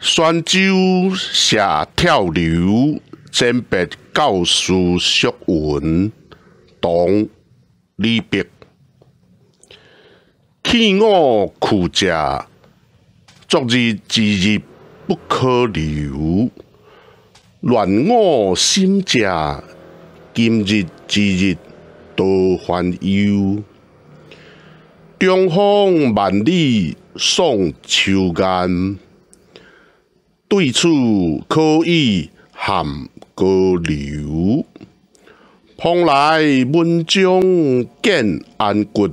泉州社跳流，甄别教师淑文，唐李白。弃我苦食，昨日之日不可留。乱我心食，今日之日多烦忧。中风万里送秋雁，对此可以含高流。蓬莱文章见安骨，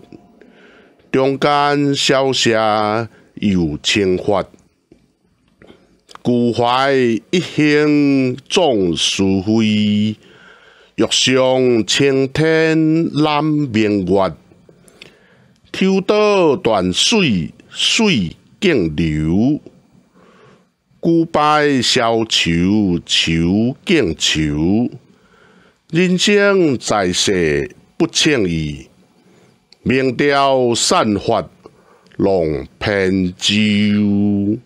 中间小舍有清发。孤怀一行壮士飞，欲上青天揽明月。抽刀断水水更流，古拜消愁愁更愁。人生在世不称意，明朝散发浪扁舟。